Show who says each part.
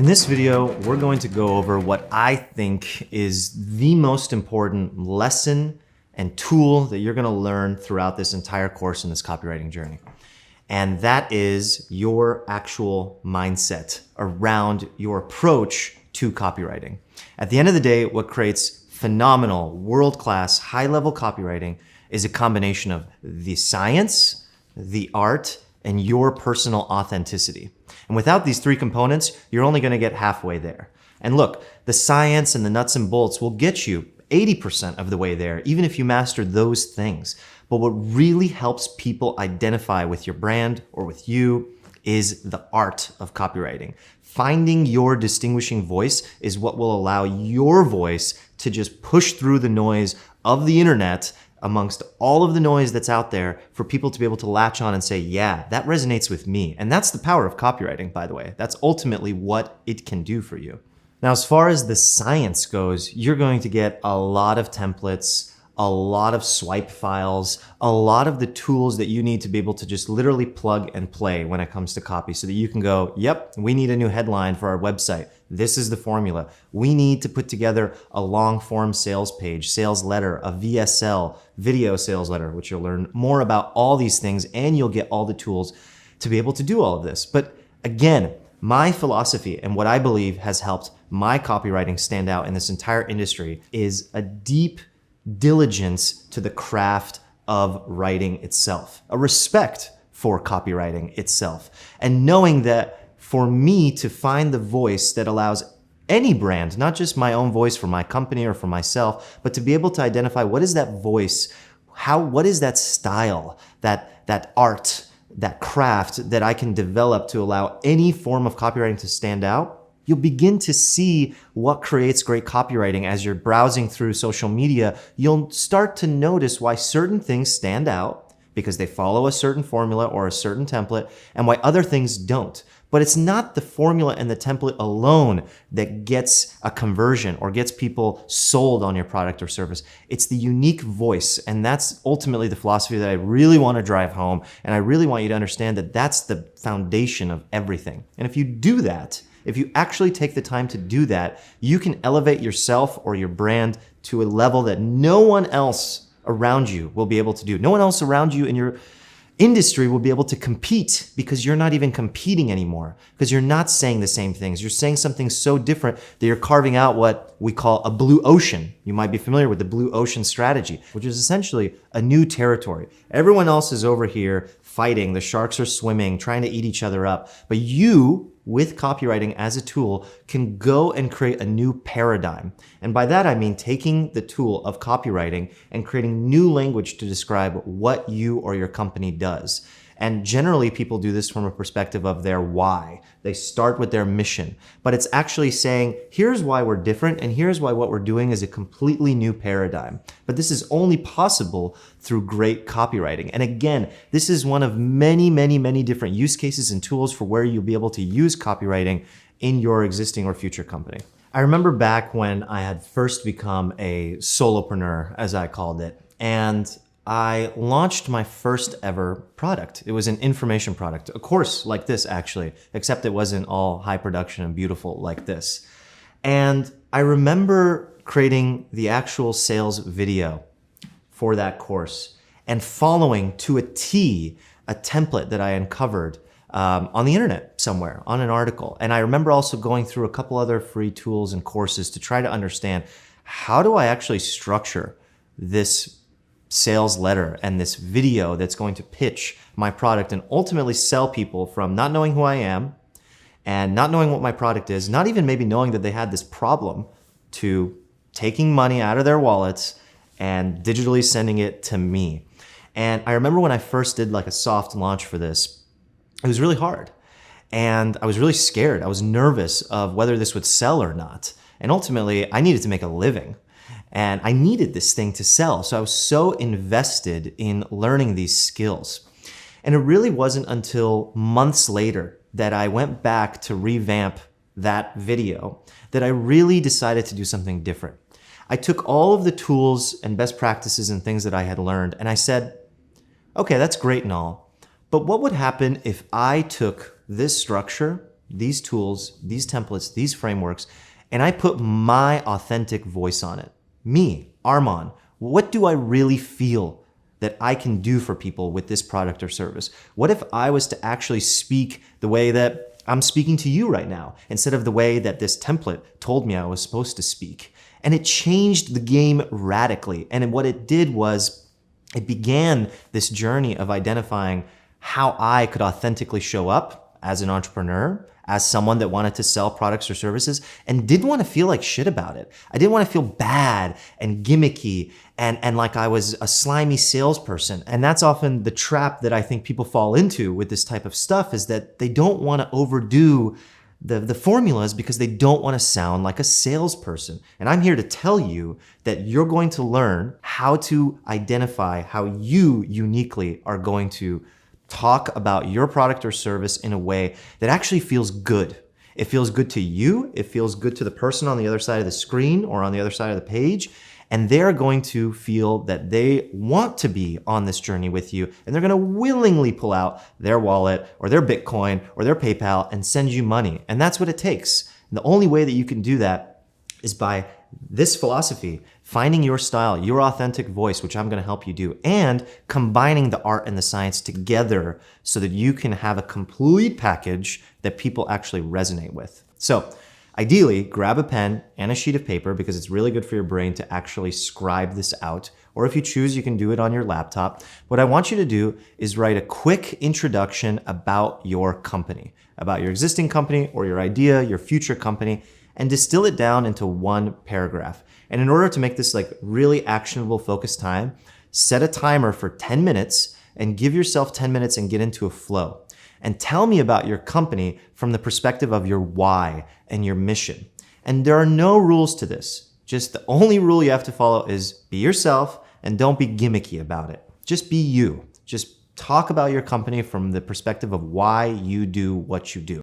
Speaker 1: In this video, we're going to go over what I think is the most important lesson and tool that you're going to learn throughout this entire course in this copywriting journey. And that is your actual mindset around your approach to copywriting. At the end of the day, what creates phenomenal, world-class, high-level copywriting is a combination of the science, the art, and your personal authenticity. And without these three components, you're only going to get halfway there. And look, the science and the nuts and bolts will get you 80% of the way there, even if you master those things. But what really helps people identify with your brand or with you is the art of copywriting. Finding your distinguishing voice is what will allow your voice to just push through the noise of the internet amongst all of the noise that's out there for people to be able to latch on and say, yeah, that resonates with me. And that's the power of copywriting, by the way. That's ultimately what it can do for you. Now, as far as the science goes, you're going to get a lot of templates, a lot of swipe files, a lot of the tools that you need to be able to just literally plug and play when it comes to copy so that you can go, yep, we need a new headline for our website. This is the formula. We need to put together a long form sales page, sales letter, a VSL, video sales letter, which you'll learn more about all these things and you'll get all the tools to be able to do all of this. But again, my philosophy and what I believe has helped my copywriting stand out in this entire industry is a deep diligence to the craft of writing itself, a respect for copywriting itself, and knowing that for me to find the voice that allows any brand, not just my own voice for my company or for myself, but to be able to identify what is that voice, what is that style, that art, that craft that I can develop to allow any form of copywriting to stand out. You'll begin to see what creates great copywriting as you're browsing through social media. You'll start to notice why certain things stand out because they follow a certain formula or a certain template and why other things don't. But it's not the formula and the template alone that gets a conversion or gets people sold on your product or service. It's the unique voice. And that's ultimately the philosophy that I really want to drive home. And I really want you to understand that that's the foundation of everything. And if you do that, if you actually take the time to do that, you can elevate yourself or your brand to a level that no one else around you will be able to do. No one else around you in your industry will be able to compete because you're not even competing anymore, because you're not saying the same things. You're saying something so different that you're carving out what we call a blue ocean. You might be familiar with the blue ocean strategy, which is essentially a new territory. Everyone else is over here fighting. The sharks are swimming, trying to eat each other up. But you, with copywriting as a tool, can go and create a new paradigm. And by that, I mean taking the tool of copywriting and creating new language to describe what you or your company does. And generally, people do this from a perspective of their why. They start with their mission, but it's actually saying, here's why we're different, and here's why what we're doing is a completely new paradigm. But this is only possible through great copywriting. And again, this is one of many, many, many different use cases and tools for where you'll be able to use copywriting in your existing or future company. I remember back when I had first become a solopreneur, as I called it, and I launched my first ever product. It was an information product, a course like this actually, except it wasn't all high production and beautiful like this. And I remember creating the actual sales video for that course and following to a T a template that I uncovered on the internet somewhere, on an article. And I remember also going through a couple other free tools and courses to try to understand, how do I actually structure this sales letter and this video that's going to pitch my product and ultimately sell people from not knowing who I am and not knowing what my product is, not even maybe knowing that they had this problem, to taking money out of their wallets and digitally sending it to me. And I remember when I first did like a soft launch for this, it was really hard. And I was really scared. I was nervous of whether this would sell or not. And ultimately, I needed to make a living. And I needed this thing to sell. So I was so invested in learning these skills. And it really wasn't until months later that I went back to revamp that video that I really decided to do something different. I took all of the tools and best practices and things that I had learned and I said, okay, that's great and all, but what would happen if I took this structure these tools, these templates, these frameworks, and I put my authentic voice on it. Me, Armand, what do I really feel that I can do for people with this product or service? What if I was to actually speak the way that I'm speaking to you right now, instead of the way that this template told me I was supposed to speak? And it changed the game radically. And what it did was it began this journey of identifying how I could authentically show up as an entrepreneur, as someone that wanted to sell products or services and didn't want to feel like shit about it. I didn't want to feel bad and gimmicky and like I was a slimy salesperson. And that's often the trap that I think people fall into with this type of stuff, is that they don't want to overdo the formulas because they don't want to sound like a salesperson. And I'm here to tell you that you're going to learn how to identify how you uniquely are going to talk about your product or service in a way that actually feels good. It feels good to you. It feels good to the person on the other side of the screen or on the other side of the page. And they're going to feel that they want to be on this journey with you. And they're going to willingly pull out their wallet or their Bitcoin or their PayPal and send you money. And that's what it takes. And the only way that you can do that is by this philosophy, finding your style, your authentic voice, which I'm going to help you do, and combining the art and the science together so that you can have a complete package that people actually resonate with. So ideally, grab a pen and a sheet of paper because it's really good for your brain to actually scribe this out. Or if you choose, you can do it on your laptop. What I want you to do is write a quick introduction about your company, about your existing company or your idea, your future company, and distill it down into one paragraph. And in order to make this like really actionable focus time, set a timer for 10 minutes and give yourself 10 minutes and get into a flow. And tell me about your company from the perspective of your why and your mission. And there are no rules to this. Just the only rule you have to follow is be yourself and don't be gimmicky about it. Just be you. Just talk about your company from the perspective of why you do what you do.